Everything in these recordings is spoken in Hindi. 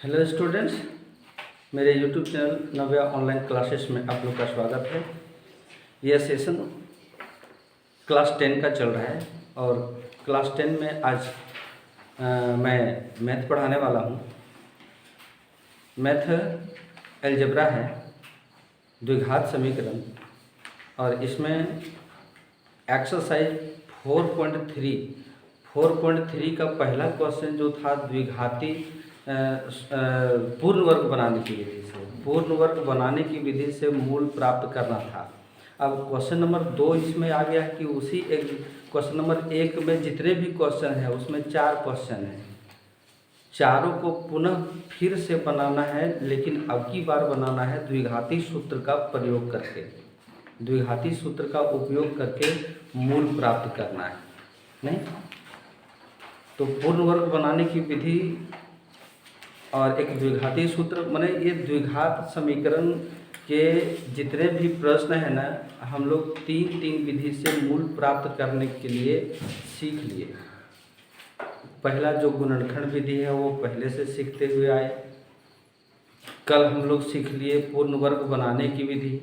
हेलो स्टूडेंट्स, मेरे यूट्यूब चैनल नव्या ऑनलाइन क्लासेस में आप लोग का स्वागत है। यह सेशन क्लास 10 का चल रहा है और क्लास 10 में आज मैं मैथ पढ़ाने वाला हूँ। मैथ अलजेब्रा है, द्विघात समीकरण, और इसमें एक्सरसाइज 4.3 का पहला क्वेश्चन जो था द्विघाती पूर्ण वर्ग बनाने की विधि से, पूर्ण वर्ग बनाने की विधि से मूल प्राप्त करना था। अब क्वेश्चन नंबर 2 इसमें आ गया है कि उसी एक क्वेश्चन नंबर 1 में जितने भी क्वेश्चन हैं उसमें 4 क्वेश्चन हैं, चारों को पुनः फिर से बनाना है, लेकिन अब की बार बनाना है द्विघाती सूत्र का प्रयोग करके, द्विघाती सूत्र का उपयोग करके मूल प्राप्त करना है। नहीं तो पूर्ण वर्ग बनाने की विधि और एक द्विघाती सूत्र, माने ये द्विघात समीकरण के जितने भी प्रश्न हैं ना, हम लोग तीन विधि से मूल प्राप्त करने के लिए सीख लिए। पहला जो गुणनखंड विधि है वो पहले से सीखते हुए आए। कल हम लोग सीख लिए पूर्ण वर्ग बनाने की विधि,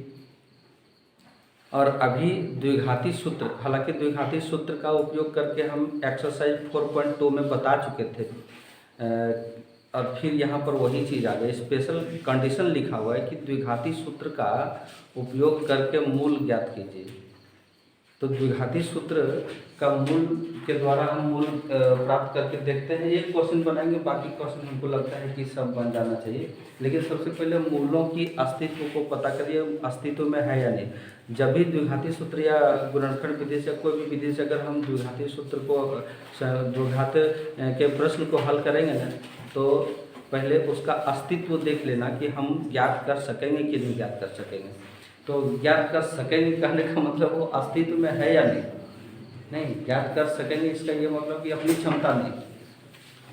और अभी द्विघाती सूत्र, हालांकि द्विघाती सूत्र का उपयोग करके हम एक्सरसाइज 4.2 में बता चुके थे, और फिर यहाँ पर वही चीज़ आ गई, स्पेशल कंडीशन लिखा हुआ है कि द्विघाती सूत्र का उपयोग करके मूल ज्ञात कीजिए। तो द्विघाती सूत्र का मूल के द्वारा हम मूल प्राप्त करके देखते हैं। एक क्वेश्चन बनाएंगे, बाकी क्वेश्चन हमको लगता है कि सब बन जाना चाहिए, लेकिन सबसे पहले मूलों की अस्तित्व को पता करिए, अस्तित्व में है या नहीं। जब भी द्विघाती सूत्र या गुणनखंड विधि से, कोई भी विधि से अगर हम द्विघाती सूत्र को, द्विघात के प्रश्न को हल करेंगे ना, तो पहले उसका अस्तित्व देख लेना कि हम ज्ञात कर सकेंगे कि नहीं ज्ञात कर सकेंगे। तो ज्ञात कर सकेंगे कहने का मतलब वो अस्तित्व में है या नहीं ज्ञात कर सकेंगे, इसका ये मतलब कि अपनी क्षमता नहीं,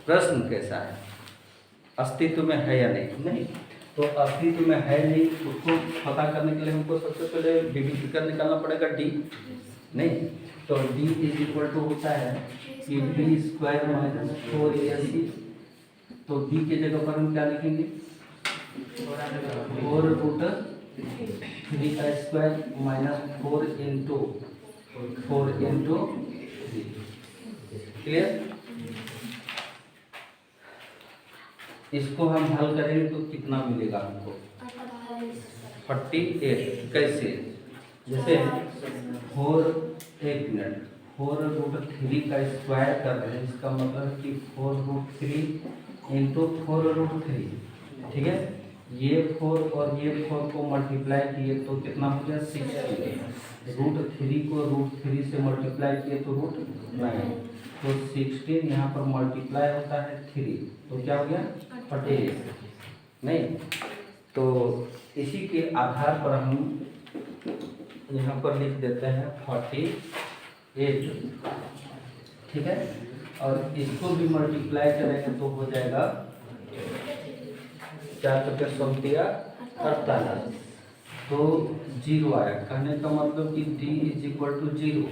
प्रश्न कैसा है, अस्तित्व में है या नहीं। तो अस्तित्व में है नहीं, उसको पता करने के लिए हमको सबसे पहले विभक्त कर निकालना पड़ेगा डी। नहीं तो डी इज इक्वल टू होता है कि डी स्क्वायर माइनस 4ac। तो डी के जगह पर हम क्या लिखेंगे, 4√3 का स्क्वायर माइनस 4 इंटू 3। क्लियर। इसको हम हल करेंगे तो कितना मिलेगा हमको, 48। कैसे, जैसे 4√3 का स्क्वायर कर रहे हैं, इसका मतलब है कि 4√3 इंटू 4√3, ठीक है। ये 4 और ये 4 को मल्टीप्लाई किए तो कितना हो गया, 16। √3 को √3 से मल्टीप्लाई किए तो √9, तो 16 यहाँ पर मल्टीप्लाई होता है 3, तो क्या हो गया 48। नहीं तो इसी के आधार पर हम यहाँ पर लिख देते हैं 48, ठीक है। और इसको भी मल्टीप्लाई करेंगे तो हो जाएगा 4×48, तो 0 आया। कहने का मतलब कि d इज इक्वल टू 0।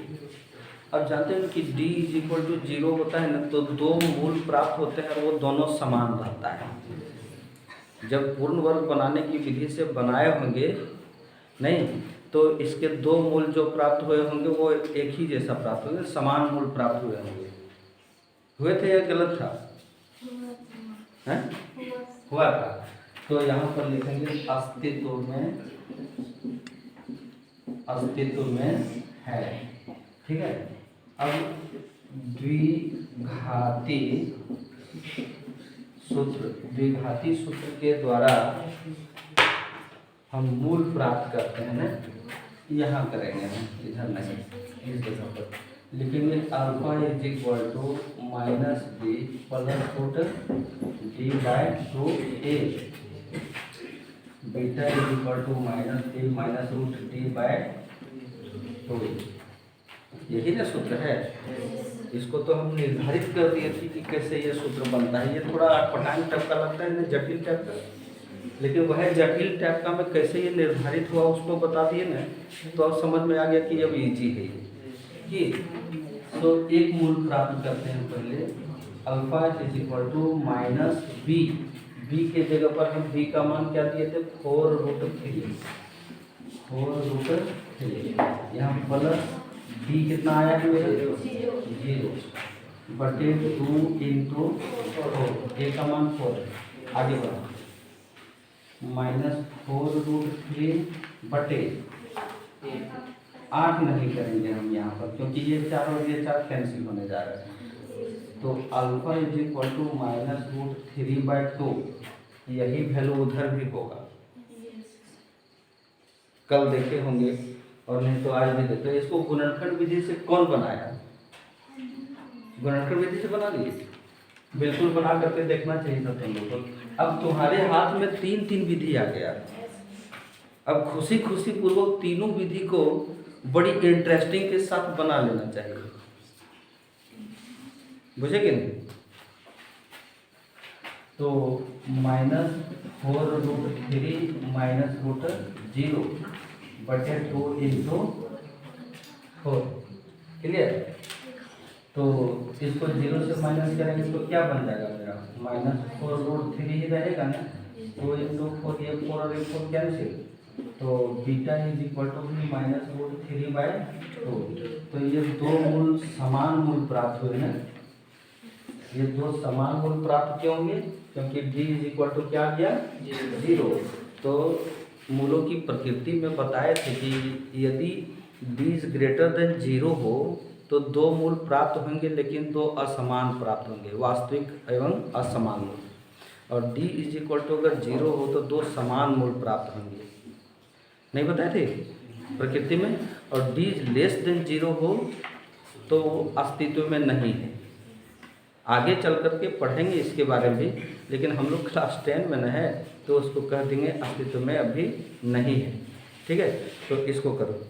अब जानते हैं कि d इज इक्वल टू 0 होता है ना, तो दो मूल प्राप्त होते हैं और वो दोनों समान रहता है। जब पूर्ण वर्ग बनाने की विधि से बनाए होंगे नहीं, तो इसके दो मूल जो प्राप्त हुए होंगे वो एक ही जैसा प्राप्त होंगे, समान मूल प्राप्त हुए होंगे। हुए थे या गलत था, हैं? हुआ था। तो यहाँ पर लिखेंगे अस्तित्व में है, ठीक है। अब द्विघाती सूत्र के द्वारा हम मूल प्राप्त करते हैं ना, यहाँ करेंगे हम, इधर नहीं, इस जगह पर लिखेंगे alpha is equal to minus B plus √d/2a, beta is equal to minus B minus √d/2। यही ना सूत्र है। इसको तो हम निर्धारित कर दिए थे कि कैसे ये सूत्र बनता है। ये थोड़ा पटांग टाइप का लगता है, जटिल टाइप का, लेकिन वह जटिल टाइप का में कैसे ये निर्धारित हुआ उसको बता दिए ना, तो अब समझ में आ गया कि अब इजी है कि। तो एक मूल प्राप्त करते हैं पहले, alpha is equal to minus B B के जगह पर हम बी का मान क्या दिए थे 4√3, 4√3। यहाँ प्लस बी कितना आया है मेरा 0 बटे 2 इंटू 4, ए का मान 4 है, आगे बढ़ा -4√3 बटे 8 नहीं करेंगे हम यहाँ पर, क्योंकि ये 4 और ये 4 कैंसिल होने जा रहे हैं। तो अल्फा इज इक्वल टू -√3/2, यही वैल्यू उधर भी होगा, कल देखे होंगे और नहीं तो आज भी देते। तो इसको गुणनखंड विधि से कौन बनाया? गुणनखंड विधि से बना दिए, बिल्कुल बना करके देखना चाहिए था तुम लोगों को। अब तुम्हारे हाथ में 3 विधि आ गया, अब खुशी खुशी पूर्वक तीनों विधि को बड़ी इंटरेस्टिंग के साथ बना लेना चाहिए, बुझे कि नहीं? तो -4√3 -√0 बटे 2 इंटू 4, क्लियर? तो इसको 0 से माइनस करेंगे तो क्या बन जाएगा मेरा -4√3 ही रहेगा ना, 2 इंटू 4, ये 4 और 4 कैंसिल, तो बीटा इज इक्वल टू -√3/2। तो ये दो मूल समान मूल प्राप्त हुए हैं, ये दो समान मूल प्राप्त क्यों होंगे? क्योंकि d इज इक्वल टू क्या आ गया 0। तो मूलों की प्रकृति में बताए थे कि यदि d इज ग्रेटर देन 0 हो तो दो मूल प्राप्त होंगे, लेकिन दो असमान प्राप्त होंगे, वास्तविक एवं असमान मूल। और d इज इक्वल टू अगर 0 हो तो दो समान मूल प्राप्त होंगे, नहीं बताए थे प्रकृति में। और d लेस देन 0 हो तो अस्तित्व में नहीं है। आगे चल करके पढ़ेंगे इसके बारे में भी, लेकिन हम लोग क्लास 10 में न है तो उसको कह देंगे अस्तित्व में अभी नहीं है, ठीक है? तो इसको करो।